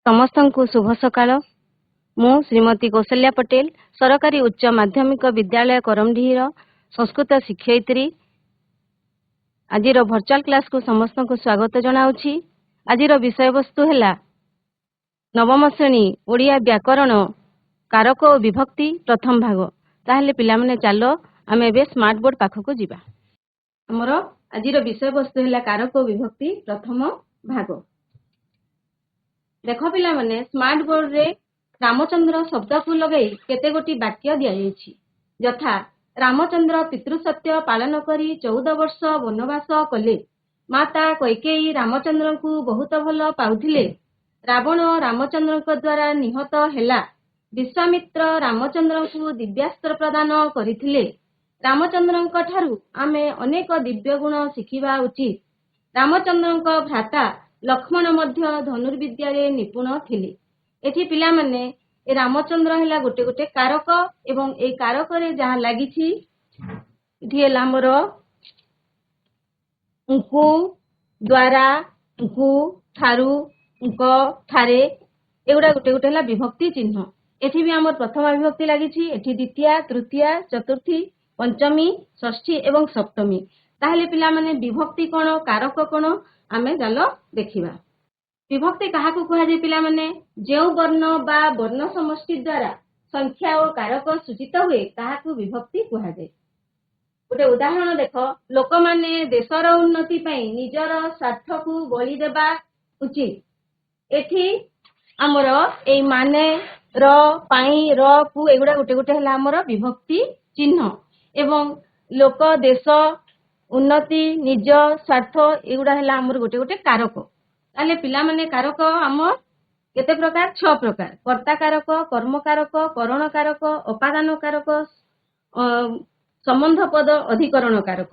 ସମସ୍ତଙ୍କୁ ଶୁଭ ସକାଳ। ମୁଁ ଶ୍ରୀମତୀ କୌଶଲ୍ୟା ପଟେଲ, ସରକାରୀ ଉଚ୍ଚ ମାଧ୍ୟମିକ ବିଦ୍ୟାଳୟ କରମଡିହିର ସଂସ୍କୃତ ଶିକ୍ଷୟିତ୍ରୀ। ଆଜିର ଭର୍ଚୁଆଲ କ୍ଲାସକୁ ସମସ୍ତଙ୍କୁ ସ୍ୱାଗତ ଜଣାଉଛି। ଆଜିର ବିଷୟବସ୍ତୁ ହେଲା ନବମ ଶ୍ରେଣୀ ଓଡ଼ିଆ ବ୍ୟାକରଣ କାରକ ଓ ବିଭକ୍ତି ପ୍ରଥମ ଭାଗ। ତାହେଲେ ପିଲାମାନେ ଚାଲ ଆମେ ଏବେ ସ୍ମାର୍ଟ ବୋର୍ଡ ପାଖକୁ ଯିବା। ଆମର ଆଜିର ବିଷୟବସ୍ତୁ ହେଲା କାରକ ଓ ବିଭକ୍ତି ପ୍ରଥମ ଭାଗ। ଦେଖ ପିଲାମାନେ, ସ୍ମାର୍ଟ ବୋର୍ଡରେ ରାମଚନ୍ଦ୍ର ଶବ୍ଦକୁ ଲଗାଇ କେତେ ଗୋଟି ବାକ୍ୟ ଦିଆଯାଇଛି। ଯଥା ରାମଚନ୍ଦ୍ର ପିତୃସତ୍ୟ ପାଳନ କରି 14 ବର୍ଷ ବନବାସ କଲେ। ମାତା କୈକେୟୀ ରାମଚନ୍ଦ୍ରଙ୍କୁ ବହୁତ ଭଲ ପାଉଥିଲେ। ରାବଣ ରାମଚନ୍ଦ୍ରଙ୍କ ଦ୍ୱାରା ନିହତ ହେଲା। ବିଶ୍ୱାମିତ୍ର ରାମଚନ୍ଦ୍ରଙ୍କୁ ଦିବ୍ୟାସ୍ତ୍ର ପ୍ରଦାନ କରିଥିଲେ। ରାମଚନ୍ଦ୍ରଙ୍କ ଠାରୁ ଆମେ ଅନେକ ଦିବ୍ୟ ଗୁଣ ଶିଖିବା ଉଚିତ। ରାମଚନ୍ଦ୍ରଙ୍କ ଭ୍ରାତା ଲକ୍ଷ୍ମଣ ମଧ୍ୟ ଧନୁର୍ବିଦ୍ୟାରେ ନିପୁଣ ଥିଲେ। ଏଠି ପିଲାମାନେ ଏ ରାମଚନ୍ଦ୍ର ହେଲା ଗୋଟେ ଗୋଟେ କାରକ ଏବଂ ଏଇ କାରକରେ ଯାହା ଲାଗିଛି ଏଠି ହେଲା ଆମର ଙ୍କୁ, ଦ୍ୱାରା, ଙ୍କୁ, ଠାରୁ, ଙ୍କ, ଠାରେ, ଏଗୁଡ଼ା ଗୋଟେ ଗୋଟେ ହେଲା ବିଭକ୍ତି ଚିହ୍ନ। ଏଠି ବି ଆମର ପ୍ରଥମା ବିଭକ୍ତି ଲାଗିଛି। ଏଠି ଦ୍ୱିତୀୟା, ତୃତୀୟା, ଚତୁର୍ଥୀ, ପଞ୍ଚମୀ, ଷଷ୍ଠୀ ଏବଂ ସପ୍ତମୀ। ତାହେଲେ ପିଲାମାନେ ବିଭକ୍ତି କ'ଣ, କାରକ କ'ଣ, ଆମେ ଚାଲ ଦେଖିବା। ବିଭକ୍ତି କାହାକୁ କୁହାଯାଏ ପିଲାମାନେ? ଯେଉଁ ବର୍ଣ୍ଣ ବା ବର୍ଣ୍ଣ ସମଷ୍ଟି ଦ୍ୱାରା ସଂଖ୍ୟା ଓ କାରକ ସୂଚିତ ହୁଏ ତାହାକୁ ବିଭକ୍ତି କୁହାଯାଏ। ଗୋଟେ ଉଦାହରଣ ଦେଖ, ଲୋକମାନେ ଦେଶର ଉନ୍ନତି ପାଇଁ ନିଜର ସ୍ୱାର୍ଥକୁ ବଳି ଦେବା ଉଚିତ। ଏଠି ଆମର ଏଇ ମାନେ, ର, ପାଇଁ, ର, କୁ ଏଗୁଡ଼ା ଗୋଟେ ଗୋଟେ ହେଲା ଆମର ବିଭକ୍ତି ଚିହ୍ନ ଏବଂ ଲୋକ, ଦେଶ, ଉନ୍ନତି, ନିଜ, ସ୍ୱାର୍ଥ ଏଗୁଡ଼ା ହେଲା ଆମର ଗୋଟେ ଗୋଟେ କାରକ। ତାହେଲେ ପିଲାମାନେ କାରକ ଆମର କେତେ ପ୍ରକାର? 6 ପ୍ରକାର। କର୍ତ୍ତା କାରକ, କର୍ମ କାରକ, କରଣ କାରକ, ଅପାଦାନ କାରକ, ସମ୍ବନ୍ଧ ପଦ, ଅଧିକରଣ କାରକ।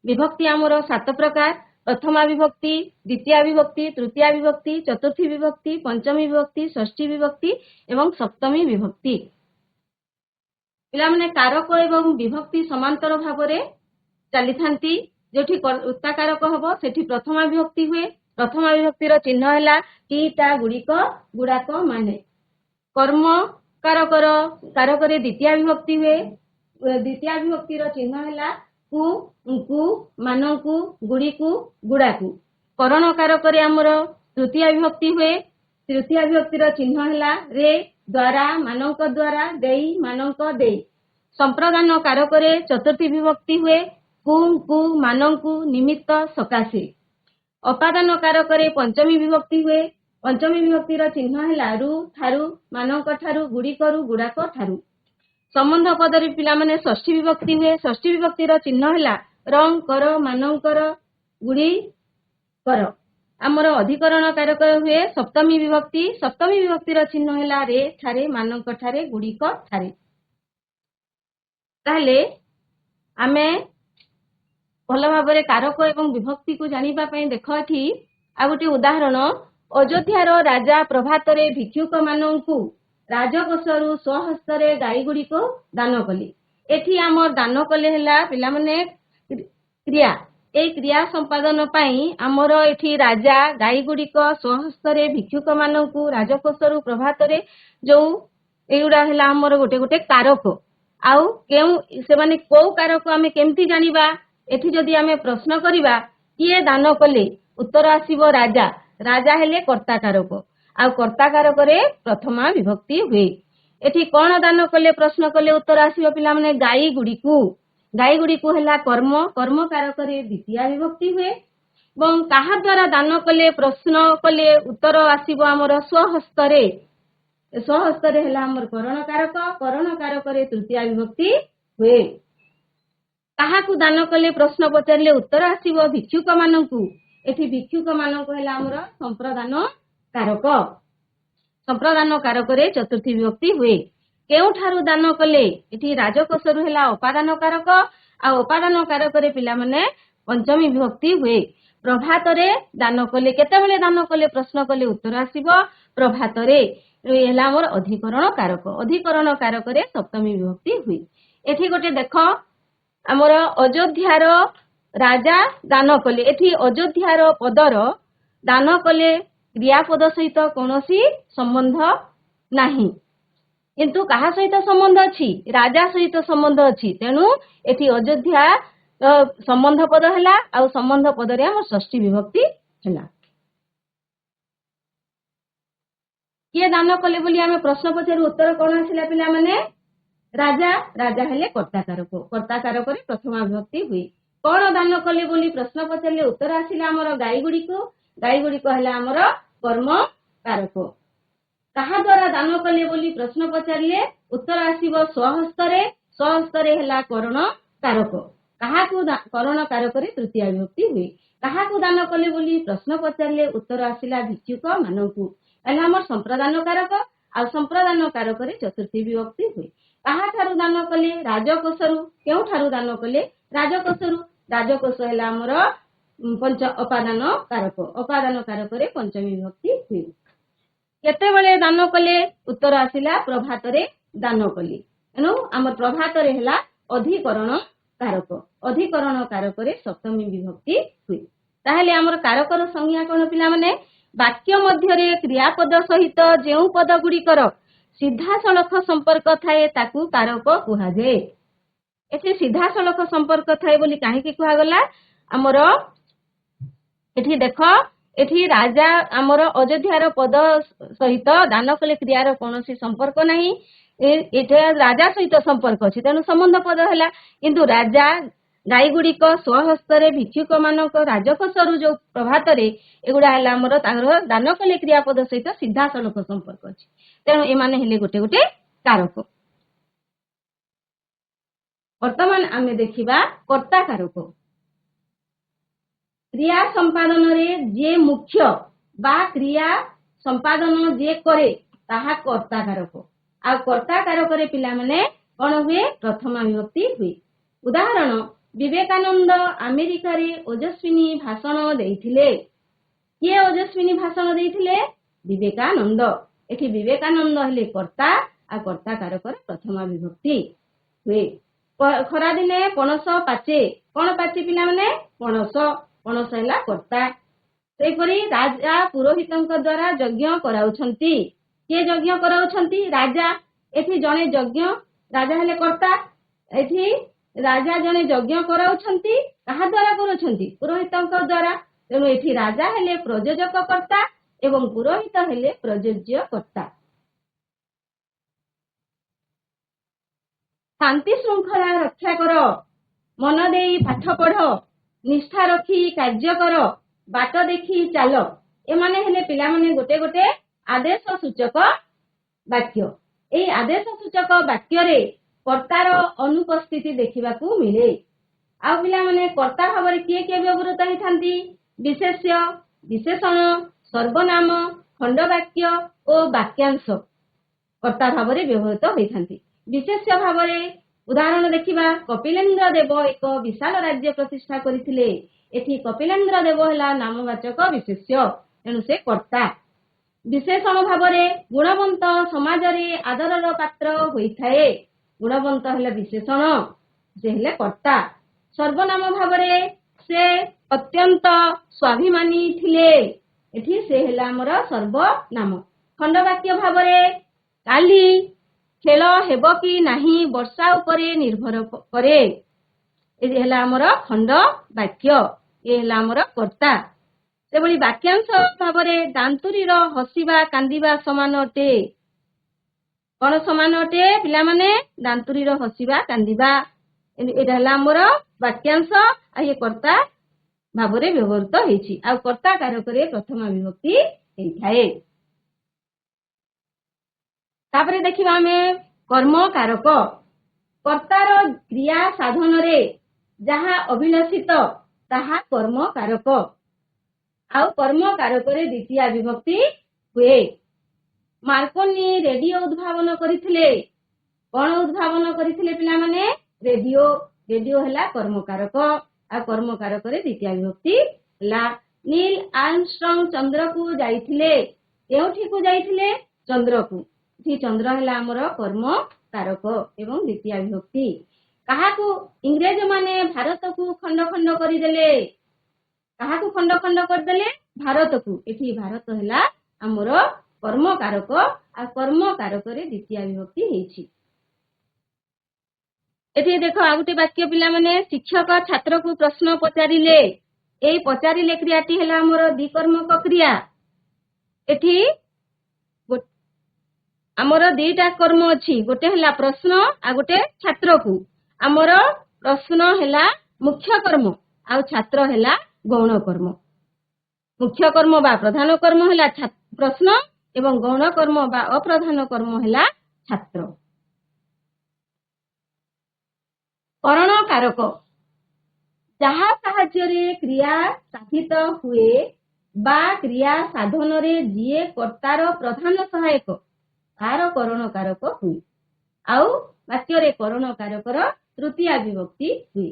ବିଭକ୍ତି ଆମର 7 ପ୍ରକାର। ପ୍ରଥମା ବିଭକ୍ତି, ଦ୍ୱିତୀୟା ବିଭକ୍ତି, ତୃତୀୟା ବିଭକ୍ତି, ଚତୁର୍ଥୀ ବିଭକ୍ତି, ପଞ୍ଚମୀ ବିଭକ୍ତି, ଷଷ୍ଠୀ ବିଭକ୍ତି ଏବଂ ସପ୍ତମୀ ବିଭକ୍ତି। ପିଲାମାନେ କାରକ ଏବଂ ବିଭକ୍ତି ସମାନ୍ତର ଭାବରେ ଚାଲିଥାନ୍ତି। ଯୋଉଠି କର୍ତ୍ତା କାରକ ହବ ସେଠି ପ୍ରଥମା ବିଭକ୍ତି ହୁଏ। ପ୍ରଥମା ବିଭକ୍ତିର ଚିହ୍ନ ହେଲା ଟି, ଟା, ଗୁଡ଼ିକ, ଗୁଡ଼ାକ, ମାନେ। କର୍ମ କାରକରେ ଦ୍ୱିତୀୟା ବିଭକ୍ତି ହୁଏ। ଦ୍ୱିତୀୟା ବିଭକ୍ତିର ଚିହ୍ନ ହେଲା କୁ, ଙ୍କୁ, ମାନଙ୍କୁ, ଗୁଡ଼ିକୁ, ଗୁଡ଼ାକୁ। କରଣ କାରକରେ ଆମର ତୃତୀୟା ବିଭକ୍ତି ହୁଏ। ତୃତୀୟା ବିଭକ୍ତିର ଚିହ୍ନ ହେଲା ରେ, ଦ୍ୱାରା, ମାନଙ୍କ ଦ୍ୱାରା, ଦେଇ, ମାନଙ୍କ, ଦେଇ। ସମ୍ପ୍ରଦାନ କାରକରେ ଚତୁର୍ଥୀ ବିଭକ୍ତି ହୁଏ। କୁ, ଙ୍କୁ, ମାନଙ୍କୁ, ନିମିତ୍ତ, ସକାଶେ। ଅପାଦାନ କାରକରେ ପଞ୍ଚମୀ ବିଭକ୍ତି ହୁଏ। ପଞ୍ଚମୀ ବିଭକ୍ତିର ଚିହ୍ନ ହେଲା ରୁ, ଠାରୁ, ମାନଙ୍କ ଠାରୁ, ଗୁଡ଼ିକରୁ, ଗୁଡ଼ାକ ଠାରୁ। ସମ୍ବନ୍ଧ ପଦରେ ପିଲାମାନେ ଷଷ୍ଠୀ ବିଭକ୍ତି ହୁଏ। ଷଷ୍ଠୀ ବିଭକ୍ତିର ଚିହ୍ନ ହେଲା ରଂ, କର, ମାନଙ୍କର, ଗୁଡ଼ିକର। ଆମର ଅଧିକରଣ କାରକ ହୁଏ ସପ୍ତମୀ ବିଭକ୍ତି। ସପ୍ତମୀ ବିଭକ୍ତିର ଚିହ୍ନ ହେଲା ରେ, ଠାରେ, ମାନଙ୍କ ଠାରେ, ଗୁଡ଼ିକ ଠାରେ। ତାହେଲେ ଆମେ ଭଲ ଭାବରେ କାରକ ଏବଂ ବିଭକ୍ତିକୁ ଜାଣିବା ପାଇଁ ଦେଖ ଏଠି ଆଉ ଗୋଟେ ଉଦାହରଣ। ଅଯୋଧ୍ୟାର ରାଜା ପ୍ରଭାତରେ ଭିକ୍ଷୁକ ମାନଙ୍କୁ ରାଜକୋଷରୁ ସ୍ୱହସ୍ତରେ ଗାଈ ଗୁଡ଼ିକ ଦାନ କଲେ। ଏଠି ଆମର ଦାନ କଲେ ହେଲା ପିଲାମାନେ କ୍ରିୟା। ଏଇ କ୍ରିୟା ସମ୍ପାଦନ ପାଇଁ ଆମର ଏଠି ରାଜା ଗାଈ ଗୁଡ଼ିକ ସ୍ୱହସ୍ତରେ ଭିକ୍ଷୁକ ମାନଙ୍କୁ ରାଜକୋଷରୁ ପ୍ରଭାତରେ ଯୋଉ ଏଗୁଡ଼ା ହେଲା ଆମର ଗୋଟେ ଗୋଟେ କାରକ। ଆଉ ସେମାନେ କୋଉ କାରକ ଆମେ କେମିତି ଜାଣିବା? ଏଠି ଯଦି ଆମେ ପ୍ରଶ୍ନ କରିବା କିଏ ଦାନ କଲେ, ଉତ୍ତର ଆସିବ ରାଜା। ରାଜା ହେଲେ କର୍ତ୍ତା କାରକ ଆଉ କର୍ତ୍ତା କାରକରେ ପ୍ରଥମା ବିଭକ୍ତି ହୁଏ। ଏଠି କଣ ଦାନ କଲେ ପ୍ରଶ୍ନ କଲେ ଉତ୍ତର ଆସିବ ପିଲାମାନେ ଗାଈ ଗୁଡ଼ିକୁ। ଗାଈ ଗୁଡ଼ିକୁ ହେଲା କର୍ମ। କର୍ମ କାରକରେ ଦ୍ୱିତୀୟା ବିଭକ୍ତି ହୁଏ। ଏବଂ କାହା ଦ୍ୱାରା ଦାନ କଲେ ପ୍ରଶ୍ନ କଲେ ଉତ୍ତର ଆସିବ ଆମର ସ୍ୱହସ୍ତରେ। ସ୍ୱହସ୍ତରେ ହେଲା ଆମର କରଣ କାରକ। କରଣ କାରକରେ ତୃତୀୟା ବିଭକ୍ତି ହୁଏ। କାହାକୁ ଦାନ କଲେ ପ୍ରଶ୍ନ ପଚାରିଲେ ଉତ୍ତର ଆସିବ ଭିକ୍ଷୁକ ମାନଙ୍କୁ। ଏଠି ଭିକ୍ଷୁକ ମାନଙ୍କୁ ହେଲା ଆମର ସମ୍ପ୍ରଦାନ କାରକ। ସମ୍ପ୍ରଦାନ କାରକରେ ଚତୁର୍ଥୀ ବିଭକ୍ତି ହୁଏ। କେଉଁଠାରୁ ଦାନ କଲେ? ଏଠି ରାଜକୋଷରୁ ହେଲା ଅପାଦାନ କାରକ ଆଉ ଅପାଦାନ କାରକରେ ପିଲାମାନେ ପଞ୍ଚମୀ ବିଭକ୍ତି ହୁଏ। ପ୍ରଭାତରେ ଦାନ କଲେ, କେତେବେଳେ ଦାନ କଲେ ପ୍ରଶ୍ନ କଲେ ଉତ୍ତର ଆସିବ ପ୍ରଭାତରେ। ହେଲା ଆମର ଅଧିକରଣ କାରକ। ଅଧିକରଣ କାରକରେ ସପ୍ତମୀ ବିଭକ୍ତି ହୁଏ। ଏଠି ଗୋଟେ ଦେଖ ଆମର ଅଯୋଧ୍ୟାର ରାଜା ଦାନ କଲେ। ଏଠି ଅଯୋଧ୍ୟାର ପଦର ଦାନ କଲେ क्रियापद सहित कौनसी संबंध नहीं किंतु कहा सहित संबंध अच्छी राजा सहित संबंध अच्छी तेणु एठी अयोध्या संबंध पद है आ संबंध पद रे हम षष्ठी विभक्ति है किए दान कले बोली आम प्रश्न पचार उत्तर कौन आसला पिला माने राजा राजा हेले कर्ताकारक कर्ताकारक प्रथमा विभक्ति हुई कौन दान कले बोली प्रश्न पचारे उत्तर आसला आमर गाई गुड़िक है आमर कर्म कारक कहा द्वारा दान कले बोली प्रश्न पचारे उत्तर आसीबो स्वहस्तरे स्वहस्तरे है करण कारक कहा करण कारक तृतीय विभक्ति हुई कहा दान कले बोली प्रश्न पचारे उत्तर आसला भिक्षुक मानकू आमर संप्रदान कारक आ संप्रदान कारक चतुर्थी विभक्ति हुई कहा ठारू दान कले राजकोषरु केउ ठारू दान कले राजकोषरु राजकोष है आमर पंच अपादान कारक रे पंचमी विभक्ति हुई केते बेले दान कले उत्तर आसिला प्रभात रे दान कले एनु आमर प्रभात रे हला अधिकरण कारक रे सप्तमी विभक्ति हुई ताहेले आमर कारकर संज्ञा कोन पिला माने वाक्य मध्य रे क्रियापद सहित जेउ पद गुड़िकर सीधा सड़क संपर्क थाए ताकू कारक कुहा जाए एठी सीधा सड़क संपर्क थाए बोली काहे कुहा गला आमर एठी देख एठी राजा आमर अयोध्यार पद सहित दान कले क्रियार कौनसी संपर्क नहीं एठे राजा सहित संपर्क अछि तेणु संबंध पद है किंतु राजा गाई गुड़िक स्वहस्तर भिक्षुक मानक राजकोषरु जो प्रभात रे एगुड़ा है आमर दान कले क्रियापद सहित सीधा सड़क संपर्क अछि तेणु एमाने हेले गोटे गोटे कारक वर्तमान आमे देखिबा कर्ता कारक क्रिया संपादन रे जे मुख्य बा क्रिया संपादन जे करे ताहा कर्ता कारक आ कर्ता कारक रे पिला माने कोन हुए प्रथमा विभक्ति हुए उदाहरण विवेकानंद अमेरिका रे ओजस्विनी भाषण देइथिले किए ओजस्विनी भाषण देइथिले विवेकानंद एठी विवेकानंद हेले कर्ता आ कर्ता कारक प्रथमा विभक्ति हुए खरा दिने पणस पाचे कोन पाचे पिला माने पणस हैला कर्ता सेपरी राजा पुरोहितंक द्वारा यज्ञ कराउछंती के यज्ञ कराउछंती राजा एठी जने यज्ञ राजा हेले कर्ता एठी राजा जने यज्ञ कराउछंती कहा द्वारा करूछंती पुरोहितंक द्वारा तेणु एठी राजा हेले प्रयोजक कर्ता एवं पुरोहित हेले प्रयोज्य कर्ता शांति श्रृंखला रक्षा कर मन देई पाठ पढ़ निष्ठा रखी कार्य कर बाट देखी चाल एमाने हेले पिला माने गोटे गोटे आदेश सूचक वाक्य एई आदेश सूचक वाक्य रे कर्तार अनुपस्थिति देखिबाकू मिले आ पिला माने कर्ता भाव रे किए व्यवहृत होइथांती विशेष्य विशेषण सर्वनाम खंडवाक्य और वाक्यांश कर्ता भाव रे व्यवहृत होइथांती विशेष्य भाव रे उदाहरण देखिबा कपिलेन्द्र देव एक विशाल राज्य प्रतिष्ठा करथिले एठी कपिलेन्द्र देव हला नामवाचक विशेष्य तेणु से कर्ता विशेषण भाव रे गुणवंत समाज रे आदरर पात्र होइथाए गुणवंत हेले विशेषण से हेले कर्ता सर्वनाम भाव रे से अत्यंत स्वाभिमानी थिले एठी से हेला हमर सर्वनाम खंडवाक्य भाव रे काली खेल हेबो कि नाही वर्षा उपरे निर्भर करे ए हेला हमर खंड वाक्य ए हेला हमर कर्ता से बली वाक्यांश भाव रे दांतुरीर हसिबा कांदिबा समान अटे कोन समान अटे पिला माने दांतुरीर हसिबा कांदिबा एटा हेला हमर वाक्यांश आ ये कर्ता भाव रे व्यवहृत हेछि आ कर्ता कारक रे प्रथम विभक्ति हेइथाए तापरे देखिबा हमें कर्म कारक कर्तार क्रिया साधन रे जहा अभिलषित ताहा कर्म कारक आ कर्म कारक रे द्वितीय विभक्ति हुए मार्कोनी रेडियो उद्भावन करिथिले कोन उद्भावन करिथिले पिला माने रेडियो रेडियो हला कर्म कारक आ कर्म कारक रे द्वितीय विभक्ति हला नील आर्मस्ट्रंग चंद्र को जाइथिले केउठी को जाइथिले चंद्र को जी चंद्र है आमर कर्म कारक एवं द्वितीय विभक्ति कहा इंग्रेज माने भारत को खंड खंड करदेले कहा खंड खंड करदेले भारत को एठी भारत है ଆମର କର୍ମ କାରକ ଆଉ କର୍ମ କାରକରେ ଦ୍ୱିତୀୟ ବିଭକ୍ତି ହେଇଛି। ଏଠି ଦେଖ ଆଉ ଗୋଟେ ବାକ୍ୟ ପିଲାମାନେ, ଶିକ୍ଷକ ଛାତ୍ରକୁ ପ୍ରଶ୍ନ ପଚାରିଲେ। ଏଇ ପଚାରିଲେ କ୍ରିୟାଟି ହେଲା ଆମର ଦ୍ୱିକର୍ମକ କ୍ରିୟା। ଏଠି ଆମର ଦିଟା କର୍ମ ଅଛି, ଗୋଟେ ହେଲା ପ୍ରଶ୍ନ ଆଉ ଗୋଟେ ଛାତ୍ରକୁ। ଆମର ପ୍ରଶ୍ନ ହେଲା ମୁଖ୍ୟ କର୍ମ ଆଉ ଛାତ୍ର ହେଲା ଗୌଣ କର୍ମ। ମୁଖ୍ୟ କର୍ମ ବା ପ୍ରଧାନ କର୍ମ ହେଲା ପ୍ରଶ୍ନ ଏବଂ ଗୌଣ କର୍ମ ବା ଅପ୍ରଧାନ କର୍ମ ହେଲା ଛାତ୍ର। କରଣ କାରକ, ଯାହା ସାହାଯ୍ୟରେ କ୍ରିୟା ସାଧିତ ହୁଏ ବା କ୍ରିୟା ସାଧନରେ ଯିଏ କର୍ତ୍ତାର ପ୍ରଧାନ ସହାୟକ ତାର କରଣ କାରକ ହୁଏ। ଆଉ ବାକ୍ୟରେ କରଣ କାରକର ତୃତୀୟା ବିଭକ୍ତି ହୁଏ।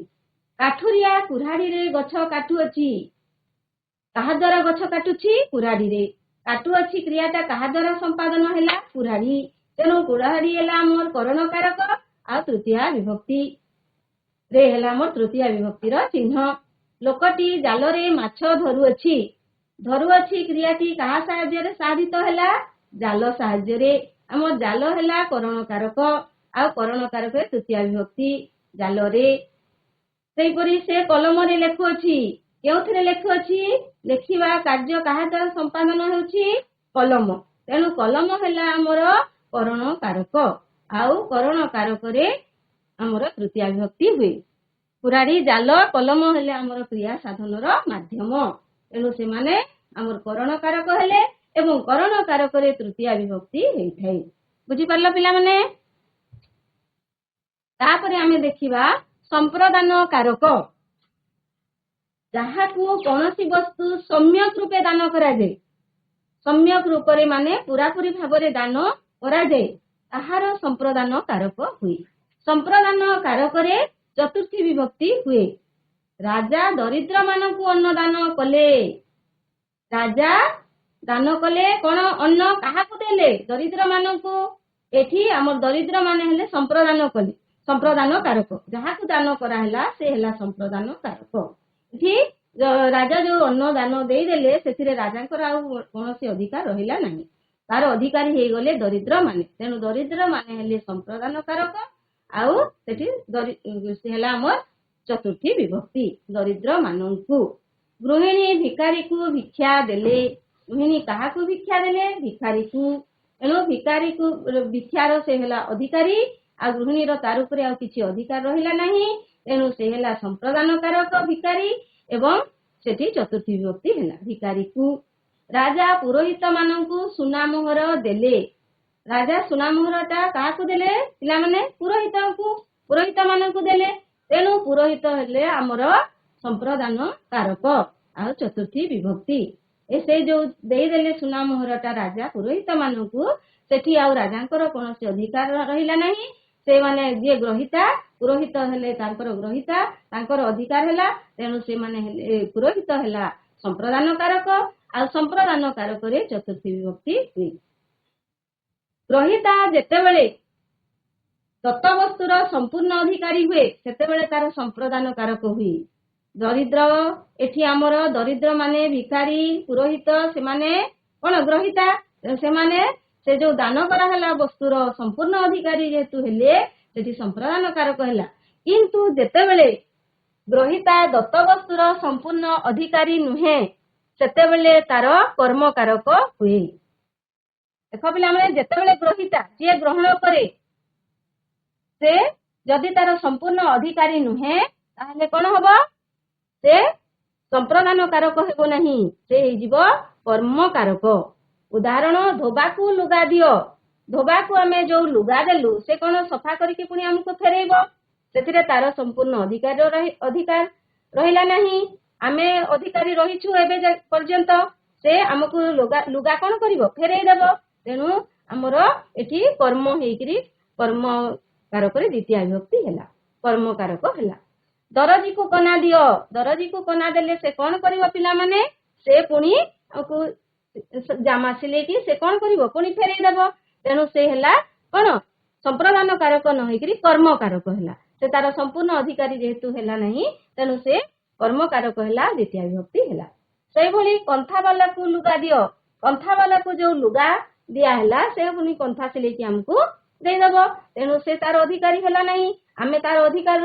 କାଠୁରିଆ କୁରାଢ଼ୀରେ ଗଛ କାଟୁଅଛି। କାହା ଦ୍ୱାରା ଗଛ କାଟୁଛି? କୁରାଢ଼ୀରେ। କାଟୁଅଛି କ୍ରିୟାଟା କାହା ଦ୍ୱାରା ସମ୍ପାଦନ ହେଲା? କୁରାଢ଼ୀ। ତେଣୁ କୁରାଢ଼ୀ ହେଲା ଆମର କରଣ କାରକ ଆଉ ତୃତୀୟା ବିଭକ୍ତି ରେ ହେଲା ଆମର ତୃତୀୟା ବିଭକ୍ତିର ଚିହ୍ନ। ଲୋକଟି ଜାଲରେ ମାଛ ଧରୁଅଛି। ଧରୁଅଛି କ୍ରିୟାଟି କାହା ସାହାଯ୍ୟରେ ସାଧିତ ହେଲା? ଜାଲ ସାହାଯ୍ୟରେ। ଆମର ଜାଲ ହେଲା କରଣ କାରକ ଆଉ କରଣ କାରକରେ ତୃତୀୟା ବିଭକ୍ତି ଜାଲରେ। ସେହିପରି ସେ କଲମରେ ଲେଖୁଅଛି। କେଉଁଥିରେ ଲେଖୁଅଛି? ଲେଖିବା କାର୍ଯ୍ୟ କାହା ଦ୍ୱାରା ସମ୍ପାଦନ ହେଉଛି? କଲମ। ତେଣୁ କଲମ ହେଲା ଆମର କରଣ କାରକ ଆଉ କରଣ କାରକରେ ଆମର ତୃତୀୟା ବିଭକ୍ତି ହୁଏ। କୁରାଢ଼ୀ, ଜାଲ, କଲମ ହେଲେ ଆମର କ୍ରିୟା ସାଧନର ମାଧ୍ୟମ। ତେଣୁ ସେମାନେ ଆମର କରଣ କାରକ ହେଲେ ଏବଂ କରଣ କାରକରେ ତୃତୀୟା ବିଭକ୍ତି ହେଇଥାଏ। ବୁଝିପାରିଲ ପିଲାମାନେ? ତାପରେ ଆମେ ଦେଖିବା ସମ୍ପ୍ରଦାନ କାରକ, ଯାହାକୁ କୌଣସି ବସ୍ତୁ ସମ୍ୟକ ରୂପେ ଦାନ କରାଯାଏ। ସମ୍ୟକ ରୂପରେ ମାନେ ପୁରାପୁରି ଭାବରେ ଦାନ କରାଯାଏ, ତାହାର ସମ୍ପ୍ରଦାନ କାରକ ହୁଏ। ସମ୍ପ୍ରଦାନ କାରକରେ ଚତୁର୍ଥୀ ବିଭକ୍ତି ହୁଏ। ରାଜା ଦରିଦ୍ର ମାନଙ୍କୁ ଅନ୍ନ ଦାନ କଲେ। ରାଜା ଦାନ କଲେ କଣ? ଅନ୍ନ। କାହାକୁ ଦେଲେ? ଦରିଦ୍ର ମାନଙ୍କୁ। ଏଠି ଆମର ଦରିଦ୍ର ମାନେ ହେଲେ ସମ୍ପ୍ରଦାନ କଲେ, ସମ୍ପ୍ରଦାନ କାରକ। ଯାହାକୁ ଦାନ କରାହେଲା ସେ ହେଲା ସମ୍ପ୍ରଦାନ କାରକ। ଏଠି ରାଜା ଯୋଉ ଅନ୍ନ ଦାନ ଦେଇଦେଲେ ସେଥିରେ ରାଜାଙ୍କର ଆଉ କୌଣସି ଅଧିକାର ରହିଲା ନାହିଁ, ତାର ଅଧିକାରୀ ହେଇଗଲେ ଦରିଦ୍ର ମାନେ। ତେଣୁ ଦରିଦ୍ର ମାନେ ହେଲେ ସମ୍ପ୍ରଦାନ କାରକ ଆଉ ସେଠି ହେଲା ଆମର ଚତୁର୍ଥୀ ବିଭକ୍ତି ଦରିଦ୍ର ମାନଙ୍କୁ। ଗୃହିଣୀ ଭିକାରୀକୁ ଭିକ୍ଷା ଦେଲେ। ଗୃହିଣୀ କାହାକୁ ଭିକ୍ଷା ଦେଲେ? ଭିକାରୀକୁ। ତେଣୁ ଭିକାରୀକୁ ଭିକ୍ଷାର ସେ ହେଲା ଅଧିକାରୀ ଆଉ ଗୃହିଣୀର ତାର ଉପରେ ଆଉ କିଛି ଅଧିକାର ରହିଲା ନାହିଁ। ତେଣୁ ସେ ହେଲା ସମ୍ପ୍ରଦାନ କାରକ ଭିକାରୀ ଏବଂ ସେଠି ଚତୁର୍ଥୀ ବିଭକ୍ତି ହେଲା ଭିକାରୀକୁ। ରାଜା ପୁରୋହିତ ମାନଙ୍କୁ ସୁନା ମୋହର ଦେଲେ। ରାଜା ସୁନା ମୋହରଟା କାହାକୁ ଦେଲେ? ପିଲାମାନେ ପୁରୋହିତଙ୍କୁ, ପୁରୋହିତ ମାନଙ୍କୁ ଦେଲେ। ତେଣୁ ପୁରୋହିତ ହେଲେ ଆମର ସମ୍ପ୍ରଦାନ କାରକ ଆଉ ଚତୁର୍ଥୀ ବିଭକ୍ତି। ସେ ଯୋଉ ଦେଇଦେଲେ ସୁନା ମୋହରଟା ରାଜା ପୁରୋହିତ ମାନଙ୍କୁ, ସେଠି ଆଉ ରାଜାଙ୍କର କୌଣସି ଅଧିକାର ରହିଲା ନାହିଁ। ସେମାନେ ଯିଏ ଗ୍ରହିତା, ପୁରୋହିତ ହେଲେ ତାଙ୍କର ଗ୍ରହିତା, ତାଙ୍କର ଅଧିକାର ହେଲା। ତେଣୁ ସେମାନେ ହେଲେ ପୁରୋହିତ ହେଲା ସମ୍ପ୍ରଦାନ କାରକ ଆଉ ସମ୍ପ୍ରଦାନ କାରକରେ ଚତୁର୍ଥୀ ବିଭକ୍ତି ହୁଏ। ଗ୍ରହିତା ଯେତେବେଳେ ଦତ୍ତ ବସ୍ତୁର ସମ୍ପୂର୍ଣ୍ଣ ଅଧିକାରୀ ହୁଏ ସେତେବେଳେ ତାର ସମ୍ପ୍ରଦାନ କାରକ ହୁଏ। ଦରିଦ୍ର, ଏଠି ଆମର ଦରିଦ୍ର ମାନେ ଭିକାରୀ, ପୁରୋହିତ ସେମାନେ କଣ? ଗ୍ରହିତା। ସେମାନେ ସେ ଯୋଉ ଦାନ କରାହେଲା ବସ୍ତୁର ସମ୍ପୂର୍ଣ୍ଣ ଅଧିକାରୀ ଯେହେତୁ ହେଲେ ସେଠି ସମ୍ପ୍ରଦାନ କାରକ ହେଲା। କିନ୍ତୁ ଯେତେବେଳେ ଗ୍ରହିତା ଦତ୍ତ ବସ୍ତୁର ସମ୍ପୂର୍ଣ୍ଣ ଅଧିକାରୀ ନୁହେଁ ସେତେବେଳେ ତାର କର୍ମ କାରକ ହୁଏ। ଦେଖ ପିଲାମାନେ, ଯେତେବେଳେ ଗ୍ରହିତା ଯିଏ ଗ୍ରହଣ କରେ ସେ ଯଦି ତାର ସମ୍ପୂର୍ଣ୍ଣ ଅଧିକାରୀ ନୁହେଁ ତାହେଲେ କଣ ହବ? ସେ ସମ୍ପ୍ରଦାନ କାରକ ହେବ ନାହିଁ, ସେ ହେଇଯିବ କର୍ମ କାରକ। ଉଦାହରଣ, ଧୋବାକୁ ଲୁଗା ଦିଅ। ଧୋବାକୁ ଆମେ ଯୋଉ ଲୁଗା ଦେଲୁ ସେ କଣ ସଫା କରିକି ପୁଣି ଆମକୁ ଫେରେଇବ? ସେଥିରେ ତାର ସମ୍ପୂର୍ଣ୍ଣ ଅଧିକାର ରହିଲା ନାହିଁ। ଆମେ ଅଧିକାରୀ ରହିଛୁ ଏବେ ପର୍ଯ୍ୟନ୍ତ, ସେ ଆମକୁ ଲୁଗା କଣ କରିବ? ଫେରେଇ ଦେବ। ତେଣୁ ଆମର ଏଠି କର୍ମ ହେଇକିରି କର୍ମ କାରକରେ ଦ୍ୱିତୀୟ ବିଭକ୍ତି ହେଲା, କର୍ମ କାରକ ହେଲା। ଦରଜିକୁ କନା ଦିଅ। ଦରଜିକୁ କନା ଦେଲେ ସେ କଣ କରିବ ପିଲାମାନେ? ସେ ପୁଣି ଜାମା ସିଲେଇକି ସେ କଣ କରିବ? ପୁଣି ଫେରେଇ ଦେବ। ତେଣୁ ସେ ହେଲା କଣ? ସମ୍ପ୍ରଦାନ କାରକ ନ ହେଇକିରି କର୍ମ କାରକ ହେଲା। ସେ ତାର ସମ୍ପୂର୍ଣ୍ଣ ଅଧିକାରୀ ଯେହେତୁ ହେଲା ନାହିଁ ତେଣୁ ସେ କର୍ମ କାରକ ହେଲା, ଦ୍ୱିତୀୟ ବିଭକ୍ତି ହେଲା। ସେଇଭଳି କନ୍ଥା ବାଲାକୁ ଲୁଗା ଦିଅ। कंथा वाला को जो लुगा दिया है से पुनी कंथा सिलेकी हमको देदेव तेणु से तार अधिकारी है नहीं आमे तार अधिकार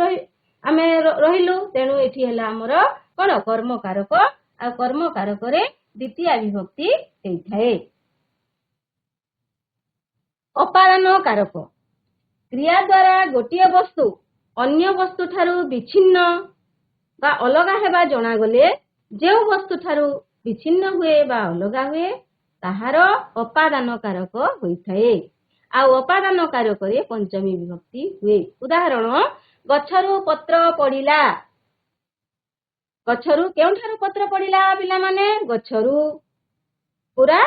आमे रहिलु तेणु एठी है आमर कौन कर्म कारक आ कर्म कारक द्वितीय विभक्ति होइथाए। अपादान कारक क्रिया द्वारा गोटे वस्तु अन्य वस्तु ठारू विच्छिन्न बा अलगा हेबा जणा गले जे वस्तु ठारू विच्छिन्न हुए बा अलगा हुए ताहार अपादान कारक होइथाए। आ अपादान कारक रे पंचमी विभक्ति हुए। उदाहरण गछरू पत्र पड़िला गछरू केउठारू पत्र पड़िला पिला माने गछरू पूरा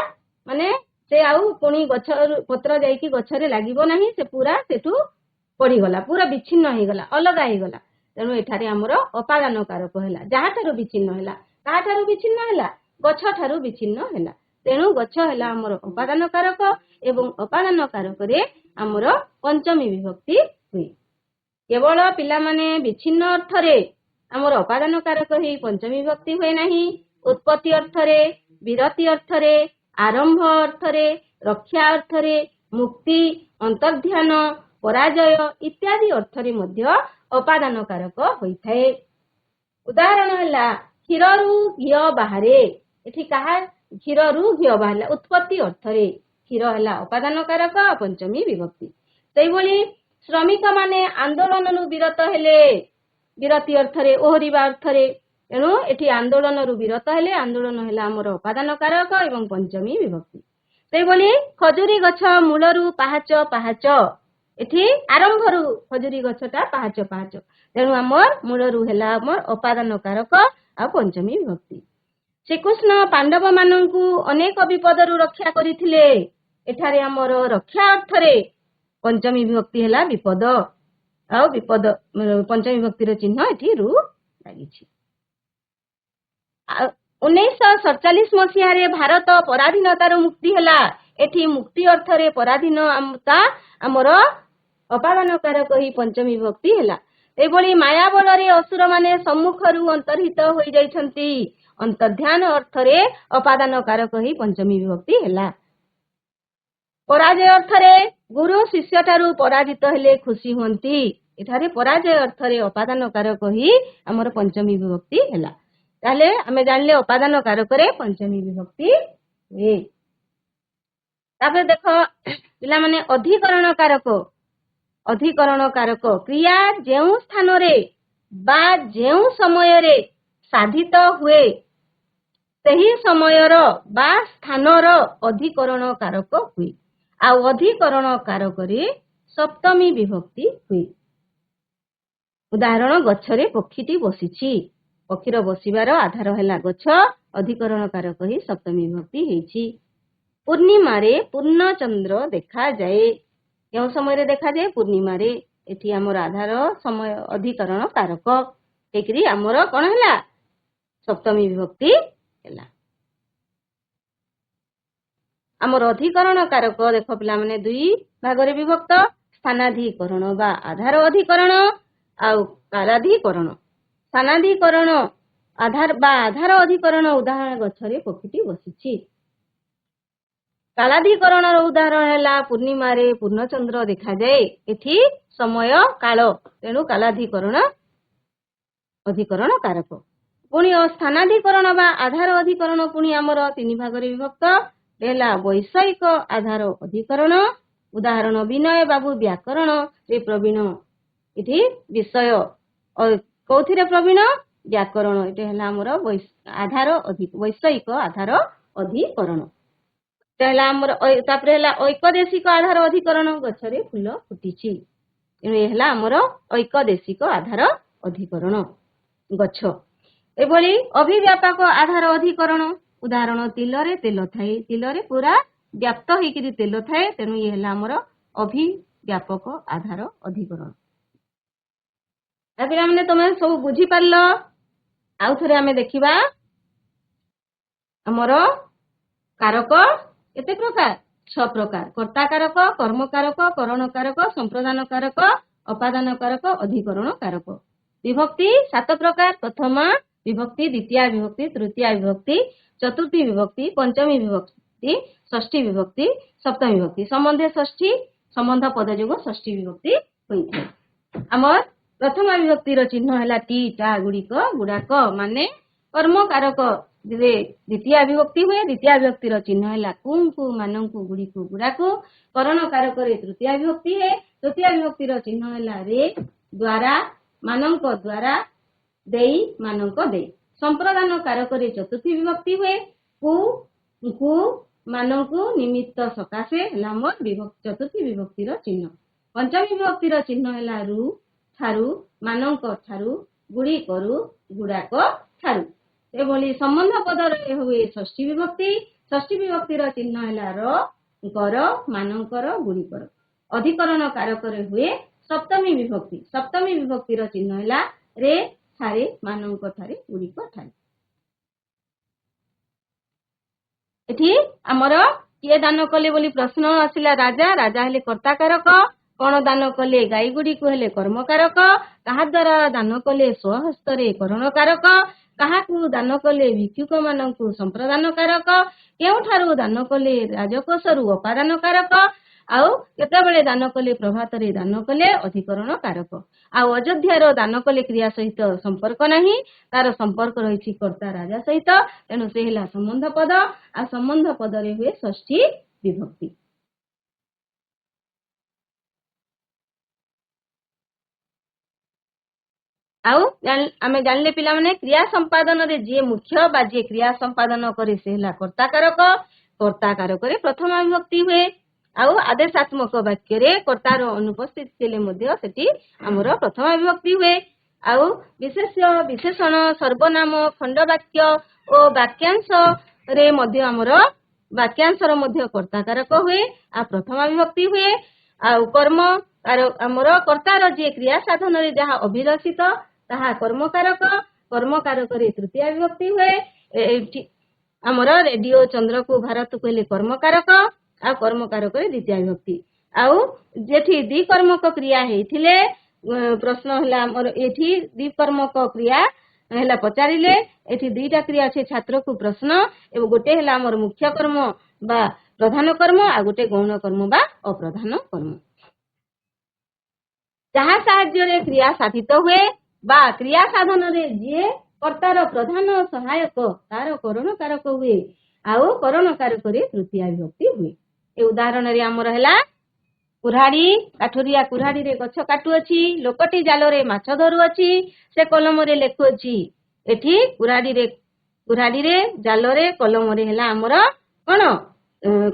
माने से आउ पुणी गछरू पत्र जाइकी गछरे लागिबो नाही से पूरा सेठू पड़ी गला पूरा विच्छिन्न हो गला अलग हो गला तेणु एठारे हमर अपादान कारक हैला जहा ठारू विच्छिन्न हैला कहा ठारू विच्छिन्न हैला गछ ठारू विच्छिन्न हैला तेणु गछ हैला हमर अपादान कारक एवं अपादान कारक रे हमर पंचमी विभक्ति हुई। केवल पिला माने विच्छिन्न अर्थ रे हमर अपादान कारक ही पंचमी विभक्ति हुए नाही उत्पत्ति अर्थ रे विरति अर्थ रे आरंभ अर्थ रे रक्षा अर्थ रे मुक्ति अंतर्ध्यान पराजय इत्यादि अर्थ रे मध्य अपादान कारक होइथाए। उदाहरण हैला क्षीररू घी बाहरे एठी कहा क्षीररू घी बाहरला उत्पत्ति अर्थ रे क्षीर हैला अपादान कारक पंचमी विभक्ति। सेहि भली श्रमिक माने आंदोलन रु विरत हेले विरति अर्थ रे ओहरिबा अर्थ रे तेणु एठी आंदोलन रु विरत हेले आंदोलन हैला हमर अपादान कारक एवं पंचमी विभक्ति। सेहि भली खजुरी गछ मूलरू पाहाच पाहाच एठी आरंभ रु खजुरी गछटा पाहाच पाहाच तेणु हमर मूलरू हैला हमर अपादान कारक आ पंचमी विभक्ति। श्रीकृष्ण पांडव माननकु अनेक विपदरू रक्षा करिथिले एठारे हमर रक्षा अर्थ रे पंचमी विभक्ति हैला विपद आ विपद पंचमी विभक्ति रो चिन्ह एठी रु लागिछि। 1947 मसीह रे भारत पराधीनतार मुक्ति हैला एठी मुक्ति अर्थ रे पराधीनता हमर अपादान कारक ही पंचमी विभक्ति हैला। एभली माया बल रे असुर माने सम्मुखरू अंतर्हित होई जाइछंती अंतर्ध्यान अर्थ रे अपादान कारक ही पंचमी विभक्ति हैला। पराजय अर्थ रे गुरु शिष्य ठारू पराजित हेले खुशी हुंती एठारे पराजय अर्थ रे अपादान कारक ही हमर पंचमी विभक्ति हैला। ताले हमें जानले अपादान कारक रे पंचमी विभक्ति हुए। तापर देखो पिला माने अधिकरण कारक क्रिया जेउ स्थान रे बा जेउ समय रे साधित हुए सही समयर बा स्थानर अधिकरण कारक हुए आ अधिकरण कारक रे सप्तमी विभक्ति हुए। उदाहरण गछरे पक्षीटी बसिछि पक्षीर बसिबार आधार हैला गछ अधिकरण कारक ही सप्तमी विभक्ति हेछि। पूर्णिमा रे पूर्ण चंद्र देखा जाए केउ समय रे देखा जाए पूर्णिमा रे एठी हमर आधार समय अधिकरण कारक एकरी हमर कोन हैला सप्तमी विभक्ति हैला। हमर अधिकरण कारक देखो पिला माने दुई भाग रे विभक्त स्थानाधिकरण बा आधार अधिकरण आ कालाधिकरण। स्थानाधिकरण आधार बा आधार अधिकरण उदाहरण गछरे पक्षीटी बसिछि। कालाधिकरण उदाहरण हैला पूर्णिमा रे पूर्णचंद्र देखा जाए एठी समय काल तेणु कालाधिकरण अधिकरण कारक। पुणी स्थानाधिकरण बा आधार अधिकरण पुणी हमर तीन भाग रे विभक्त हैला वैषयिक आधार अधिकरण। उदाहरण विनय बाबू व्याकरण रे प्रवीण एठी विषय कौथिरे प्रवीण व्याकरण एटा हैला हमर आधार वैषयिक आधार अधिकरण। हैला हमर तापर हैला ऐकदेशिक आधार अधिकरण गछरे फूल फुटिछि एनु हैला हमर ऐकदेशिक आधार अधिकरण गछ। एभली अभिव्यापक आधार अधिकरण उदाहरण तिलरे तेल थाए तिलरे पूरा व्याप्त होइकरी तेल थाए तेणु ये हैला हमर अभिव्यापक आधार अधिकरण। तापर हमने तमे सब बुझी पारलो आउ थरे हमें देखिबा हमर कारक केते प्रकार 6 प्रकार कर्ता कारक कर्म कारक करण कारक संप्रदान कारक अपादान कारक अधिकरण कारक। विभक्ति 7 प्रकार प्रथमा विभक्ति द्वितीय विभक्ति तृतीय विभक्ति चतुर्थी विभक्ति पंचमी विभक्ति ବିଭକ୍ତି, ଷଷ୍ଠୀ ବିଭକ୍ତି, ସପ୍ତମୀ ବିଭକ୍ତି। ସମ୍ବନ୍ଧୀୟ ଷଷ୍ଠୀ ସମ୍ବନ୍ଧ ପଦ ଯୋଗୁଁ ଷଷ୍ଠୀ ବିଭକ୍ତି ହୋଇଥାଏ। ଆମର ପ୍ରଥମ ବିଭକ୍ତିର ଚିହ୍ନ ହେଲା ଟି ଟା ଗୁଡାକ ମାନେ କର୍ମକାରକ ରେ ଦ୍ୱିତୀୟ ବିଭକ୍ତି ହୁଏ। ଦ୍ୱିତୀୟ ବିଭକ୍ତିର ଚିହ୍ନ ହେଲା କୁ ମାନଙ୍କୁ ଗୁଡାକୁ। କରଣ କାରକରେ ତୃତୀୟ ବିଭକ୍ତି ହୁଏ। ତୃତୀୟ ବିଭକ୍ତିର ଚିହ୍ନ ହେଲା ରେ ଦ୍ୱାରା ମାନଙ୍କ ଦ୍ୱାରା ଦେଇ ମାନଙ୍କ ଦେଇ। ସମ୍ପ୍ରଦାନ କାରକରେ ଚତୁର୍ଥୀ ବିଭକ୍ତି ହୁଏ। କୁ ମାନଙ୍କୁ ନିମିତ୍ତ ସକାଶେ ହେଲା ଆମର ଚତୁର୍ଥୀ ବିଭକ୍ତିର ଚିହ୍ନ। ପଞ୍ଚମୀ ବିଭକ୍ତିର ଚିହ୍ନ ହେଲା ରୁ ଠାରୁ ମାନଙ୍କ ଠାରୁ ଗୁଡିକରୁ ଗୁଡାକ ଠାରୁ। ଏଭଳି ସମ୍ବନ୍ଧ ପଦରେ ହୁଏ ଷଷ୍ଠୀ ବିଭକ୍ତି। ଷଷ୍ଠୀ ବିଭକ୍ତିର ଚିହ୍ନ ହେଲା ର କର ମାନଙ୍କର ଗୁଡିକର। ଅଧିକରଣ କାରକରେ ହୁଏ ସପ୍ତମୀ ବିଭକ୍ତି। ସପ୍ତମୀ ବିଭକ୍ତିର ଚିହ୍ନ ହେଲା ରେ ଠାରେ ମାନଙ୍କ ଠାରେ ଗୁଡିକ ଠାରେ। ଏଠି ଆମର କିଏ ଦାନ କଲେ ବୋଲି ପ୍ରଶ୍ନ ଆସିଲା। ରାଜା ହେଲେ କର୍ତ୍ତାକାରକ। କଣ ଦାନ କଲେ? ଗାଈ ଗୁଡିକୁ ହେଲେ କର୍ମକାରକ। କାହା ଦ୍ୱାରା ଦାନ କଲେ? ସ୍ୱହସ୍ତରେ କରଣକାରକ। କାହାକୁ ଦାନ କଲେ? ଭିକ୍ଷୁକ ମାନଙ୍କୁ ସମ୍ପ୍ରଦାନ କାରକ। କେଉଁଠାରୁ ଦାନ କଲେ? ରାଜକୋଷରୁ ଅପାଦାନ କାରକ। ଆଉ କେତେବେଳେ ଦାନ କଲେ? ପ୍ରଭାତରେ ଦାନ କଲେ ଅଧିକରଣ କାରକ। ଆଉ ଅଯୋଧ୍ୟାର ଦାନ କଲେ କ୍ରିୟା ସହିତ ସମ୍ପର୍କ ନାହିଁ, ତାର ସମ୍ପର୍କ ରହିଛି କର୍ତ୍ତା ରାଜା ସହିତ, ତେଣୁ ସେ ହେଲା ସମ୍ବନ୍ଧ ପଦ। ଆଉ ସମ୍ବନ୍ଧ ପଦରେ ହୁଏ ଷଷ୍ଠୀ ବିଭକ୍ତି। ଆଉ ଆମେ ଜାଣିଲେ ପିଲାମାନେ କ୍ରିୟା ସମ୍ପାଦନରେ ଯିଏ ମୁଖ୍ୟ ବା ଯିଏ କ୍ରିୟା ସମ୍ପାଦନ କରେ ସେ ହେଲା କର୍ତ୍ତାକାରକ। କର୍ତ୍ତାକାରକରେ ପ୍ରଥମ ବିଭକ୍ତି ହୁଏ। ଆଉ ଆଦେଶାତ୍ମକ ବାକ୍ୟରେ କର୍ତ୍ତାର ଅନୁପସ୍ଥିତି ଥିଲେ ମଧ୍ୟ ସେଠି ଆମର ପ୍ରଥମ ବିଭକ୍ତି ହୁଏ। ଆଉ ବିଶେଷ୍ୟ ବିଶେଷଣ ସର୍ବନାମ ଖଣ୍ଡବାକ୍ୟ ଓ ବାକ୍ୟାଂଶରେ ମଧ୍ୟ ଆମର ବାକ୍ୟାଂଶର ମଧ୍ୟ କର୍ତ୍ତାକାରକ ହୁଏ। ଆଉ ପ୍ରଥମ ବିଭକ୍ତି ହୁଏ। ଆଉ କର୍ମ ଆମର କର୍ତ୍ତାର ଯିଏ କ୍ରିୟା ସାଧନରେ ଯାହା ଅଭିଲଷିତ ତାହା କର୍ମକାରକ। କର୍ମକାରକରେ ତୃତୀୟ ବିଭକ୍ତି ହୁଏ। ଏଠି ଆମର ରେଡିଓ ଚନ୍ଦ୍ରକୁ ଭାରତକୁ ହେଲେ କର୍ମକାରକ। ଆଉ କର୍ମକାରକରେ ଦ୍ୱିତୀୟ ବିଭକ୍ତି। ଆଉ ଯେଠି ଦ୍ୱିକର୍ମକ କ୍ରିୟା ହେଇଥିଲେ ପ୍ରଶ୍ନ ହେଲା ଆମର ଏଠି ଦ୍ୱିକର୍ମକ କ୍ରିୟା ହେଲା ପଚାରିଲେ। ଏଠି ଦୁଇଟା କ୍ରିୟା ଅଛି ଛାତ୍ରକୁ ପ୍ରଶ୍ନ ଏବଂ ଗୋଟେ ହେଲା ଆମର ମୁଖ୍ୟ କର୍ମ ବା ପ୍ରଧାନ କର୍ମ ଆଉ ଗୋଟେ ଗୌଣ କର୍ମ ବା ଅପ୍ରଧାନ କର୍ମ। ଯାହା ସାହାଯ୍ୟରେ କ୍ରିୟା ସାଧିତ ହୁଏ ବା କ୍ରିୟା ସାଧନରେ ଯିଏ କର୍ତ୍ତାର ପ୍ରଧାନ ସହାୟକ ତାର କରଣକାରକ ହୁଏ। ଆଉ କରଣକାରକରେ ତୃତୀୟ ବିଭକ୍ତି ହୁଏ। ଏ ଉଦାହରଣରେ ଆମର ହେଲା କୁରାଢୀ। କାଠୁରିଆ କୁରାଢୀରେ ଗଛ କାଟୁଅଛି। ଲୋକଟି ଜାଲରେ ମାଛ ଧରୁଅଛି। ସେ କଲମରେ ଲେଖୁଅଛି। ଏଠି କୁରାଢୀରେ ଜାଲରେ କଲମରେ ହେଲା ଆମର କଣ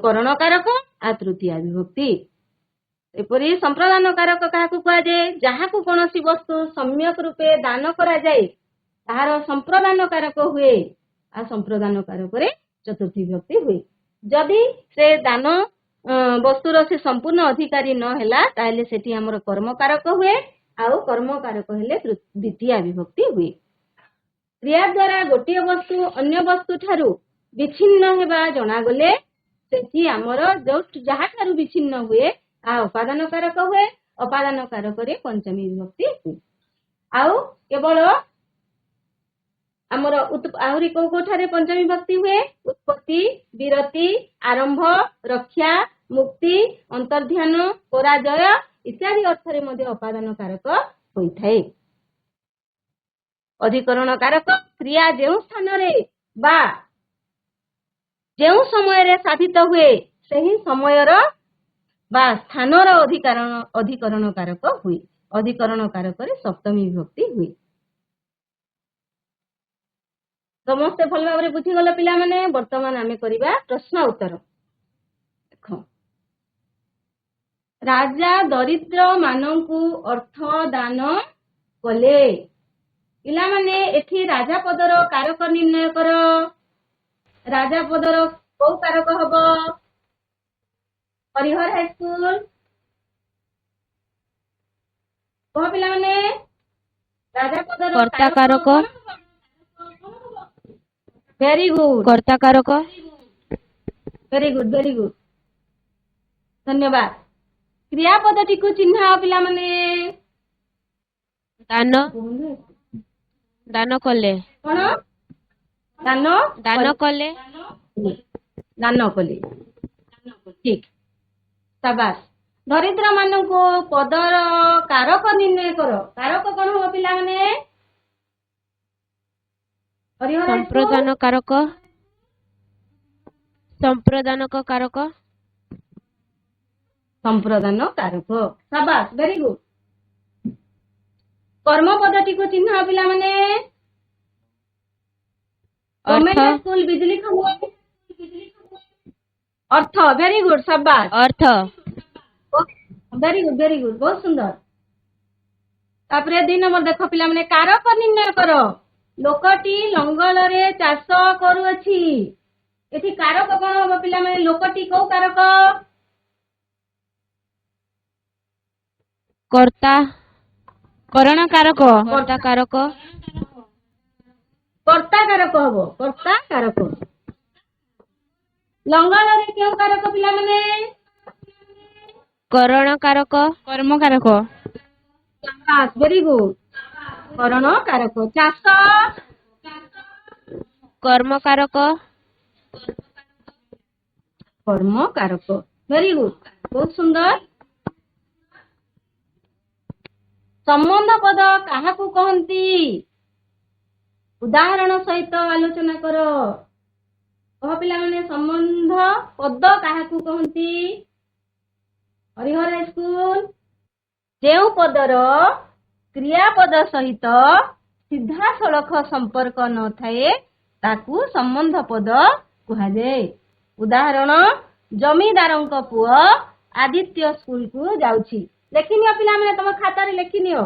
କରଣକାରକ ଆଉ ତୃତୀୟ ବିଭକ୍ତି। ଏପରି ସମ୍ପ୍ରଦାନ କାରକ କାହାକୁ କୁହାଯାଏ? ଯାହାକୁ କୌଣସି ବସ୍ତୁ ସମ୍ୟକ ରୂପେ ଦାନ କରାଯାଏ ତାହାର ସମ୍ପ୍ରଦାନ କାରକ ହୁଏ। ଆଉ ସମ୍ପ୍ରଦାନ କାରକରେ ଚତୁର୍ଥୀ ବିଭକ୍ତି ହୁଏ। ଯଦି ସେ ଦାନ ବସ୍ତୁର ସେ ସମ୍ପୂର୍ଣ୍ଣ ଅଧିକାରୀ ନ ହେଲା ତାହେଲେ ସେଠି ଆମର କର୍ମକାରକ ହୁଏ। ଆଉ କର୍ମକାରକ ହେଲେ ଦ୍ୱିତୀୟ ବିଭକ୍ତି ହୁଏ। କ୍ରିୟା ଦ୍ୱାରା ଗୋଟିଏ ବସ୍ତୁ ଅନ୍ୟ ବସ୍ତୁ ଠାରୁ ବିଚ୍ଛିନ୍ନ ହେବା ଜଣାଗଲେ ସେଠି ଆମର ଯାହାଠାରୁ ବିଚ୍ଛିନ୍ନ ହୁଏ ତାହା ଉପାଦାନ କାରକ ହୁଏ। ଅପାଦାନ କାରକରେ ପଞ୍ଚମୀ ବିଭକ୍ତି ହୁଏ। ଆଉ କେବଳ ଆମର ଆହୁରି କୋଉଠାରେ ପଞ୍ଚମୀ ବିଭକ୍ତି ହୁଏ? ଉତ୍ପତ୍ତି, ବିରତି, ଆରମ୍ଭ, ରକ୍ଷା, ମୁକ୍ତି, ଅନ୍ତର୍ଧ୍ୟାନ, ପରାଜୟ ଇତ୍ୟାଦି ଅର୍ଥରେ ମଧ୍ୟ ଅପାଦାନ କାରକ ହୋଇଥାଏ। ଅଧିକରଣ କାରକ କ୍ରିୟା ଯେଉଁ ସ୍ଥାନରେ ବା ଯେଉଁ ସମୟରେ ସାଧିତ ହୁଏ ସେହି ସମୟର ବା ସ୍ଥାନର ଅଧିକରଣ କାରକ ହୁଏ। ଅଧିକରଣ କାରକରେ ସପ୍ତମୀ ବିଭକ୍ତି ହୁଏ। ସମସ୍ତେ ଭଲ ଭାବରେ ବୁଝିଗଲ ପିଲାମାନେ। ବର୍ତ୍ତମାନ ଆମେ କରିବା ପ୍ରଶ୍ନ ଉତ୍ତର। ଦେଖ, ରାଜା ଦରିଦ୍ର ମାନଙ୍କୁ ଅର୍ଥ ଦାନ କଲେ। ପିଲାମାନେ ଏଠି ରାଜା ପଦର କାରକ ନିର୍ଣ୍ଣୟ କର। ରାଜା ପଦର କୋଉ କାରକ ହବ? ହରିହର ହାଇସ୍କୁଲ କହ ପିଲାମାନେ। ରାଜା ପଦର କର୍ତ୍ତା କାରକ। Very good. କର୍ତ୍ତା କାରକ। ଭେରି ଗୁଡ ଧନ୍ୟବାଦ। କ୍ରିୟାପଦଟିକୁ ଚିହ୍ନାଅ ପିଲାମାନେ। ଦାନ କଲେ। କଣ? ଦାନ କଲେ। ଦାନ କଲେ। ଠିକ, ସାବାସ। ଦରିଦ୍ର ମାନଙ୍କୁ ପଦର କାରକ ନିର୍ଣ୍ଣୟ କର। କାରକ କଣ ହବ ପିଲାମାନେ? ହରିହର ସମ୍ପ୍ରଦାନ କାରକ, ସମ୍ପ୍ରଦାନକ କାରକ, ସମ୍ପ୍ରଦାନ କାରକ। ସାବାସ, ଭେରି ଗୁଡ। କର୍ମ ପଦଟିକୁ ଚିହ୍ନ ପିଲାମାନେ। ଗଭର୍ଣ୍ଣମେଣ୍ଟ ସ୍କୁଲ, ବିଜଲି ଖମ୍ବ। ଅର୍ଥ, ଭେରି ଗୁଡ, ସାବାସ। ଅର୍ଥ, ଭେରି ଗୁଡ, ଭେରି ଗୁଡ, ବହୁତ ସୁନ୍ଦର। ତାପରେ 2 ନମ୍ବର ଦେଖ ପିଲାମାନେ, କାରକ ନିର୍ଣ୍ଣୟ କର। ଲୋକଟି ଲଙ୍ଗଳରେ ଚାଷ କରୁଅଛି। ଏଠି କାରକ କଣ ହବ ପିଲାମାନେ? ଲୋକଟି କୋଉ କାରକ? କର୍ତ୍ତା, କରଣ କାରକ, କର୍ତ୍ତା କାରକ, କର୍ତ୍ତା କାରକ ହବ। କର୍ତ୍ତା କାରକ। ଲଙ୍ଗଳରେ କେଉଁ କାରକ ପିଲାମାନେ? କରଣ କାରକ, କର୍ମ କାରକ, ଭେରି ଗୁଡ, କରଣ କାରକ। ଚାଷ, କର୍ମ କାରକ, କର୍ମ କାରକ। ଭେରି ଗୁଡ, ବହୁତ ସୁନ୍ଦର। ସମ୍ବନ୍ଧ ପଦ କାହାକୁ କହନ୍ତି? ଉଦାହରଣ ସହିତ ଆଲୋଚନା କର। କହ ପିଲାମାନେ, ସମ୍ବନ୍ଧ ପଦ କାହାକୁ କହନ୍ତି? ହରିହର ସ୍କୁଲ। ଯେଉଁ ପଦର କ୍ରିୟାପଦ ସହିତ ସିଧାସଳଖ ସମ୍ପର୍କ ନଥାଏ ତାକୁ ସମ୍ବନ୍ଧ ପଦ କୁହାଯାଏ। ଉଦାହରଣ, ଜମିଦାରଙ୍କ ପୁଅ ଆଦିତ୍ୟ ସ୍କୁଲକୁ ଯାଉଛି। ଲେଖିନିଅ ପିଲାମାନେ, ତମ ଖାତାରେ ଲେଖିନିଅ।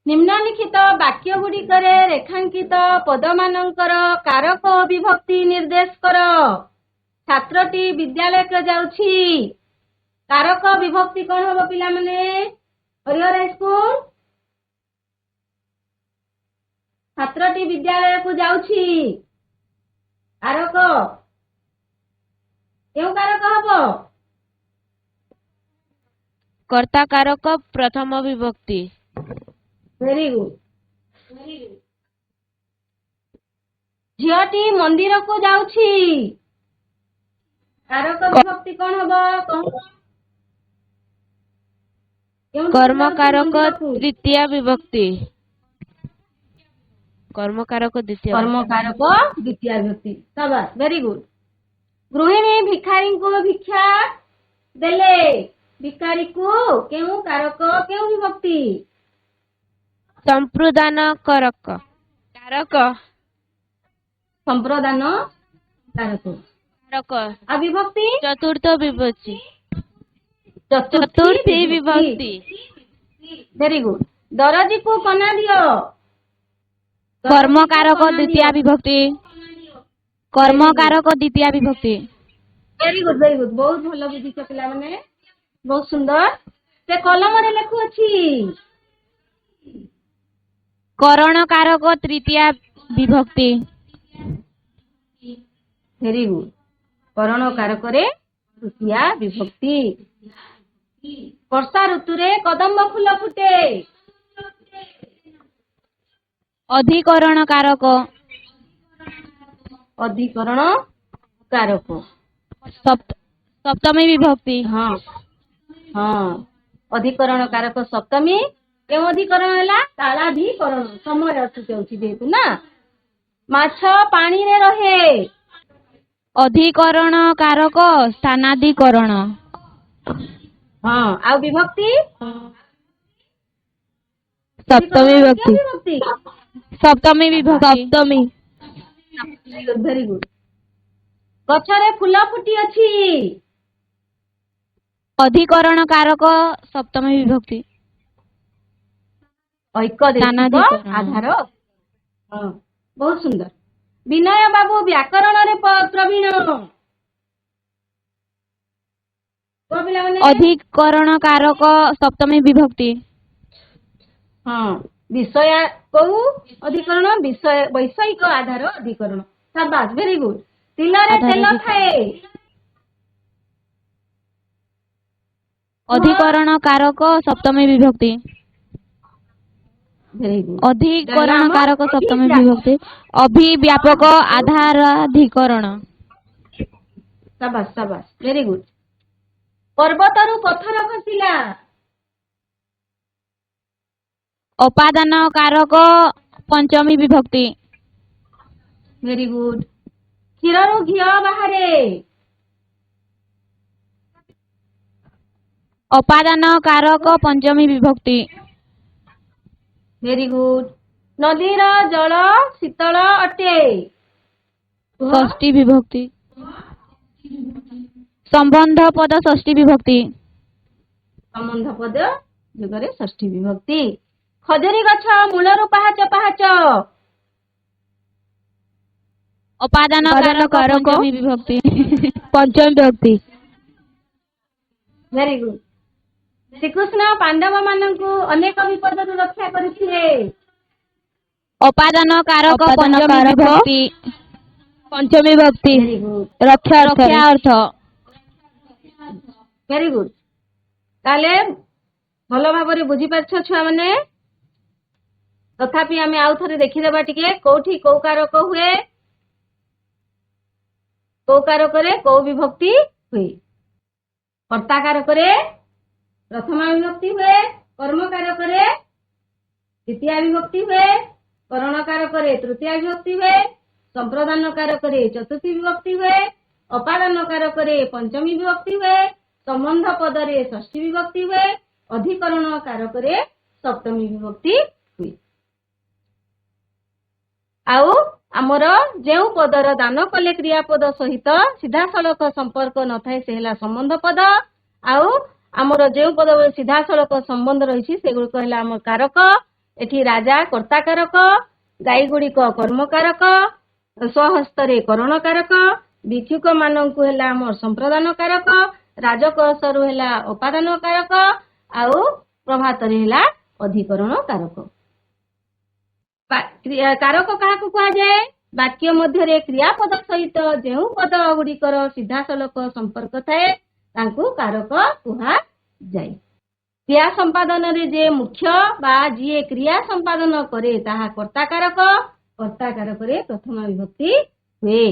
ନିମ୍ନଲିଖିତ ବାକ୍ୟ ଗୁଡିକରେ ରେଖାଙ୍କିତ ପଦମାନଙ୍କର କାରକ ଓ ବିଭକ୍ତି ନିର୍ଦ୍ଦେଶ କର। ଛାତ୍ରଟି ବିଦ୍ୟାଳୟକୁ ଯାଉଛି। କାରକ ବିଭକ୍ତି କଣ ହବ ପିଲାମାନେ? ହରିହର ସ୍କୁଲ। ଛାତ୍ରଟି ବିଦ୍ୟାଳୟକୁ ଯାଉଛି। କାରକ କେଉଁ କାରକ ହବ? କର୍ତ୍ତା କାରକ, ପ୍ରଥମ ବିଭକ୍ତି। Very good. ଝିଅଟି ମନ୍ଦିରକୁ ଯାଉଛି। କାରକ ବିଭକ୍ତି କଣ ହବ? କର୍ମ କାରକ, ତୃତୀୟା ବିଭକ୍ତି। କର୍ମ କାରକ, ଦ୍ୱିତୀୟ। କର୍ମ କାରକ, ଦ୍ୱିତୀୟା ବିଭକ୍ତି। ସାବାସ, ଭେରି ଗୁଡ। ଗୃହିଣୀ ଭିକାରୀଙ୍କୁ ଭିକ୍ଷା ଦେଲେ। ଭିକାରୀକୁ କେଉଁ କାରକ, କେଉଁ ବିଭକ୍ତି? ସମ୍ପ୍ରଦାନ କାରକ, କାରକ, ସମ୍ପ୍ରଦାନ କାରକ। କାରକ। ଆଉ ବିଭକ୍ତି? ଚତୁର୍ଥ ବିଭକ୍ତି, ଚତୁର୍ଥୀ ବିଭକ୍ତି। Very good. ଦରଜିକୁ କନା ଦିଅ। କର୍ମ କାରକ, ଦ୍ୱିତୀୟା ବିଭକ୍ତି। କର୍ମ କାରକ, ଦ୍ୱିତୀୟା ବିଭକ୍ତି। ଭେରି ଗୁଡ, ଭେରି ଗୁଡ, ବହୁତ ଭଲ ବୁଝିଛ ପିଲାମାନେ, ବହୁତ ସୁନ୍ଦର। ସେ କଲମରେ ଲେଖୁଅଛି। କରଣ କାରକ, ତୃତୀୟା ବିଭକ୍ତି। Very good. କରଣ କାରକରେ ତୃତୀୟା ବିଭକ୍ତି। ବର୍ଷା ଋତୁରେ କଦମ୍ବ ଫୁଲ ଫୁଟେ। ଅଧିକରଣ କାରକ, ଅଧିକରଣ କାରକ। ସପ୍ତମୀ ବିଭକ୍ତି। ହଁ ହଁ, ଅଧିକରଣ କାରକ ସପ୍ତମୀ। କେଉଁ ଅଧିକରଣ ହେଲା? କାଳାଧିକରଣ। ସମୟ ଯାଉଛି ଯେହେତୁ ନା। ମାଛ ପାଣିରେ ରହେ। ଅଧିକରଣ କାରକ, ସ୍ଥାନାଧିକରଣ। ହଁ, ଆଉ ବିଭକ୍ତି? ସପ୍ତମୀ ବିଭକ୍ତି। ବିଭକ୍ତି। ସପ୍ତମୀ ବିଭକ୍ତି। ସପ୍ତମୀ। Very good. ଗଛରେ ଫୁଲ ଫୁଟି ଅଛି। ଅଧିକରଣ କାରକ, ସପ୍ତମୀ ବିଭକ୍ତି। ଐକଦେଶିକ ଆଧାର। ହଁ, ବହୁତ ସୁନ୍ଦର। ବିନୟ ବାବୁ ବ୍ୟାକରଣରେ ପ୍ରବୀଣ। ଅଧିକରଣ କାରକ, ସପ୍ତମୀ ବିଭକ୍ତି। ହଁ, ବିଷୟ କୋଉ ଅଧିକରଣ? ବୈଷୟିକ ଆଧାର ଅଧିକରଣ। ସାବାସ, ଭେରି ଗୁଡ। ତିଲରେ ତେଲ ଥାଏ। ଅଧିକରଣ କାରକ, ସପ୍ତମୀ ବିଭକ୍ତି। Very good. ଅଧିକରଣ କାରକ, ସପ୍ତମୀ ବିଭକ୍ତି। ଅଭିବ୍ୟାପକ ଆଧାରାଧିକରଣ। ସାବାସ୍ ସାବାସ୍ ଭେରି ଗୁଡ୍। ପର୍ବତରୁ ପଥର ଖସିଲା। ଅପାଦାନ କାରକ ପଞ୍ଚମୀ ବିଭକ୍ତି। Very good. କ୍ଷୀରରୁ ଘିଅ ବାହାରେ। ଅପାଦାନ କାରକ ପଞ୍ଚମୀ ବିଭକ୍ତି। Very good. ନଦୀର ଜଳ ଶୀତଳ ଅଟେ। କୁହ। ଷଷ୍ଠୀ ବିଭକ୍ତି। ସମ୍ବନ୍ଧ ପଦ ଷଷ୍ଠୀ ବିଭକ୍ତି। ସମ୍ବନ୍ଧ ପଦ ଯୁଗରେ ଷଷ୍ଠୀ ବିଭକ୍ତି। ଖଜୁରୀ ଗଛ ମୂଳରୁ ପାହାଚ ପାହାଚ। ଅପାଦାନ କାରକ ପଞ୍ଚମୀ ବିଭକ୍ତି। ପଞ୍ଚମୀ ବିଭକ୍ତି। Very good. ଶ୍ରୀକୃଷ୍ଣ ପାଣ୍ଡବ ମାନଙ୍କୁ ଅନେକ ବିପଦରୁ ରକ୍ଷା କରିଥିଲେ। ଅପାଦାନ କାରକ ଅପାଦାନ ପଞ୍ଚମୀ କାରକ ବିଭକ୍ତି। ପଞ୍ଚମୀ ବିଭକ୍ତି। ଭେରି ଗୁଡ୍ ରକ୍ଷା ରକ୍ଷା ଅର୍ଥରେ। ଅର୍ଥ। Very good. ତାହେଲେ ଭଲ ଭାବରେ ବୁଝିପାରିଛ ଛୁଆମାନେ। ତଥାପି ଆମେ ଆଉ ଥରେ ଦେଖିଦେବା ଟିକେ କୋଉଠି କୋଉ କାରକ ହୁଏ, କୋଉ କାରକରେ କୋଉ ବିଭକ୍ତି ହୁଏ। କର୍ତ୍ତା କାରକରେ ପ୍ରଥମା ବିଭକ୍ତି ହୁଏ, କର୍ମ କାରକରେ ଦ୍ୱିତୀୟା ବିଭକ୍ତି ହୁଏ, କରଣ କାରକରେ ତୃତୀୟା ବିଭକ୍ତି ହୁଏ, ସମ୍ପ୍ରଦାନ କାରକରେ ଚତୁର୍ଥୀ ବିଭକ୍ତି ହୁଏ, ଅପାଦାନ କାରକରେ ପଞ୍ଚମୀ ବିଭକ୍ତି ହୁଏ, ସମ୍ବନ୍ଧ ପଦରେ ଷଷ୍ଠୀ ବିଭକ୍ତି ହୁଏ, ଅଧିକରଣ କାରକରେ ସପ୍ତମୀ ବିଭକ୍ତି ହୁଏ। ଆଉ ଆମର ଯେଉଁ ପଦର ଦାନ କଲେ କ୍ରିୟାପଦ ସହିତ ସିଧାସଳଖ ସମ୍ପର୍କ ନଥାଏ ସେ ହେଲା ସମ୍ବନ୍ଧ ପଦ। ଆଉ ଆମର ଯେଉଁ ପଦ ସିଧାସଳଖ ସମ୍ବନ୍ଧ ରହିଛି ସେଗୁଡିକ ହେଲା ଆମର କାରକ। ଏଠି ରାଜା କର୍ତ୍ତା କାରକ, ଗାଈ ଗୁଡିକ କର୍ମ କାରକ, ସ୍ୱହସ୍ତରେ କରଣ କାରକ, ଭିକ୍ଷୁକ ମାନଙ୍କୁ ହେଲା ଆମର ସମ୍ପ୍ରଦାନ କାରକ, ରାଜକୋଷରୁ ହେଲା ଅପାଦାନ କାରକ, ଆଉ ପ୍ରଭାତରେ ହେଲା ଅଧିକରଣ କାରକ। କାରକ କାହାକୁ କୁହାଯାଏ? ବାକ୍ୟ ମଧ୍ୟରେ କ୍ରିୟାପଦ ସହିତ ଯେଉଁ ପଦ ଗୁଡିକର ସିଧାସଳଖ ସମ୍ପର୍କ ଥାଏ ତାଙ୍କୁ କାରକ କୁହାଯାଏ। କ୍ରିୟା ସମ୍ପାଦନରେ ଯେ ମୁଖ୍ୟ ବା ଯିଏ କ୍ରିୟା ସମ୍ପାଦନ କରେ ତାହା କର୍ତ୍ତା କାରକ। କର୍ତ୍ତା କାରକରେ ପ୍ରଥମା ବିଭକ୍ତି ହୁଏ।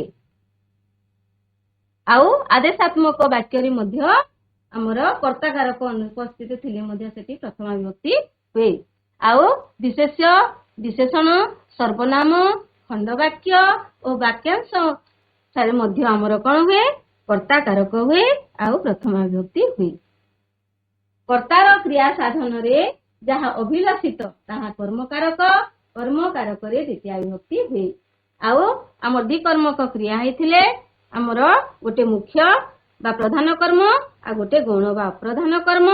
ଆଉ ଆଦେଶାତ୍ମକ ବାକ୍ୟରେ ମଧ୍ୟ ଆମର କର୍ତ୍ତା କାରକ ଅନୁପସ୍ଥିତ ଥିଲେ ମଧ୍ୟ ସେଠି ପ୍ରଥମା ବିଭକ୍ତି ହୁଏ। ଆଉ ବିଶେଷ୍ୟ, ବିଶେଷଣ, ସର୍ବନାମ, ଖଣ୍ଡବାକ୍ୟ ଓ ବାକ୍ୟାଂଶ ଠାରେ ମଧ୍ୟ ଆମର କଣ ହୁଏ? କର୍ତ୍ତା କାରକ ହୁଏ ଆଉ ପ୍ରଥମା ବିଭକ୍ତି ହୁଏ। କର୍ତ୍ତାର କ୍ରିୟା ସାଧନରେ ଯାହା ଅଭିଲଷିତ ତାହା କର୍ମକାରକ। କର୍ମକାରକରେ ଦ୍ୱିତୀୟା ବିଭକ୍ତି ହୁଏ। ଆଉ ଆମର ଦ୍ୱିକର୍ମକ କ୍ରିୟା ହେଇଥିଲେ ଆମର ଗୋଟେ ମୁଖ୍ୟ ବା ପ୍ରଧାନ କର୍ମ ଆଉ ଗୋଟେ ଗୌଣ ବା ଅପ୍ରଧାନ କର୍ମ।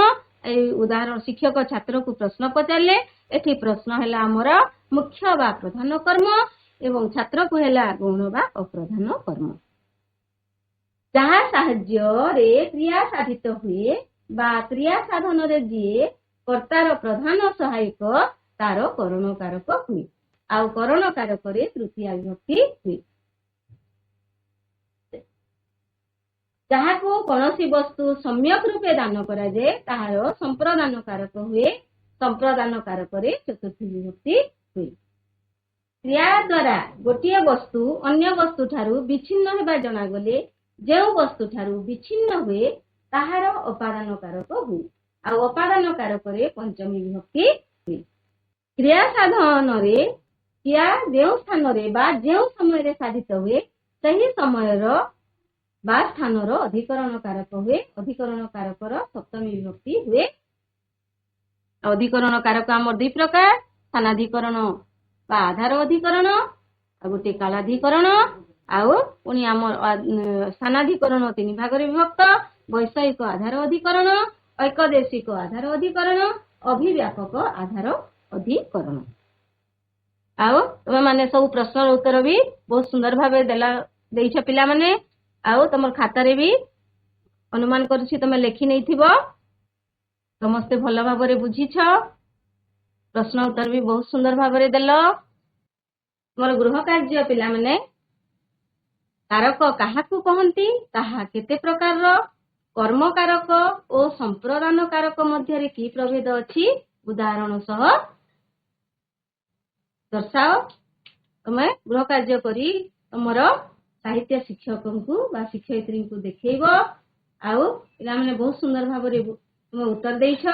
ଏଇ ଉଦାହରଣ ଶିକ୍ଷକ ଛାତ୍ରକୁ ପ୍ରଶ୍ନ ପଚାରିଲେ ଏଠି ପ୍ରଶ୍ନ ହେଲା ଆମର ମୁଖ୍ୟ ବା ପ୍ରଧାନ କର୍ମ ଏବଂ ଛାତ୍ରକୁ ହେଲା ଗୌଣ ବା ଅପ୍ରଧାନ କର୍ମ। ଯାହା ସାହାଯ୍ୟରେ କ୍ରିୟା ସାଧିତ ହୁଏ ବା କ୍ରିୟା ସାଧନରେ ଯିଏ କର୍ତ୍ତାର ପ୍ରଧାନ ସହାୟକ ତାର କରଣ କାରକ ହୁଏ। ଆଉ କରଣ କାରକରେ ତୃତୀୟା ବିଭକ୍ତି ହୁଏ। ଯାହାକୁ କୌଣସି ବସ୍ତୁ ସମ୍ୟକ ରୂପେ ଦାନ କରାଯାଏ ତାହାର ସମ୍ପ୍ରଦାନ କାରକ ହୁଏ। ସମ୍ପ୍ରଦାନ କାରକରେ ଚତୁର୍ଥୀ ବିଭକ୍ତି ହୁଏ। କ୍ରିୟା ଦ୍ୱାରା ଗୋଟିଏ ବସ୍ତୁ ଅନ୍ୟ ବସ୍ତୁ ଠାରୁ ବିଚ୍ଛିନ୍ନ ହେବା ଜଣାଗଲେ ଯେଉଁ ବସ୍ତୁ ଠାରୁ ବିଚ୍ଛିନ୍ନ ହୁଏ ତାହାର ଅପାଦାନ କାରକ ହୁଏ। ଆଉ ଅପାଦାନ କାରକରେ ପଞ୍ଚମୀ ବିଭକ୍ତି ହୁଏ। କ୍ରିୟା ସାଧନରେ କ୍ରିୟା ଯେଉଁ ସ୍ଥାନରେ ବା ଯେଉଁ ସମୟରେ ସାଧିତ ହୁଏ ସେହି ସମୟର ବା ସ୍ଥାନର ଅଧିକରଣ କାରକ ହୁଏ। ଅଧିକରଣ କାରକର ସପ୍ତମୀ ବିଭକ୍ତି ହୁଏ। ଅଧିକରଣ କାରକ ଆମର ଦୁଇ ପ୍ରକାର, ସ୍ଥାନାଧିକରଣ ବା ଆଧାର ଅଧିକରଣ ଆଉ ଗୋଟେ କାଳାଧିକରଣ। ଆଉ ପୁଣି ଆମର ସ୍ଥାନାଧିକରଣ ତିନି ଭାଗରେ ବିଭକ୍ତ, ବୈଷୟିକ ଆଧାର ଅଧିକରଣ, ଐକଦେଶିକ ଆଧାର ଅଧିକରଣ, ଅଭିବ୍ୟାପକ ଆଧାର ଅଧିକରଣ। ଆଉ ତମେ ମାନେ ସବୁ ପ୍ରଶ୍ନର ଉତ୍ତର ବି ବହୁତ ସୁନ୍ଦର ଭାବେ ଦେଇଛ ପିଲାମାନେ। ଆଉ ତମର ଖାତାରେ ବି ଅନୁମାନ କରୁଛି ତମେ ଲେଖି ନେଇଥିବ। ସମସ୍ତେ ଭଲ ଭାବରେ ବୁଝିଛ, ପ୍ରଶ୍ନ ଉତ୍ତର ବି ବହୁତ ସୁନ୍ଦର ଭାବରେ ଦେଲ। ତୁମର ଗୃହ କାର୍ଯ୍ୟ ପିଲାମାନେ, କାରକ କାହାକୁ କହନ୍ତି, ତାହା କେତେ ପ୍ରକାରର, କର୍ମ କାରକ ଓ ସମ୍ପ୍ରଦାନ କାରକ ମଧ୍ୟରେ କି ପ୍ରଭେଦ ଅଛି ଉଦାହରଣ ସହ ଦର୍ଶାଅ। ତମେ ଗୃହ କାର୍ଯ୍ୟ କରି ତମର ସାହିତ୍ୟ ଶିକ୍ଷକଙ୍କୁ ବା ଶିକ୍ଷୟିତ୍ରୀଙ୍କୁ ଦେଖେଇବ। ଆଉ ପିଲାମାନେ ବହୁତ ସୁନ୍ଦର ଭାବରେ ତୁମେ ଉତ୍ତର ଦେଇଛ।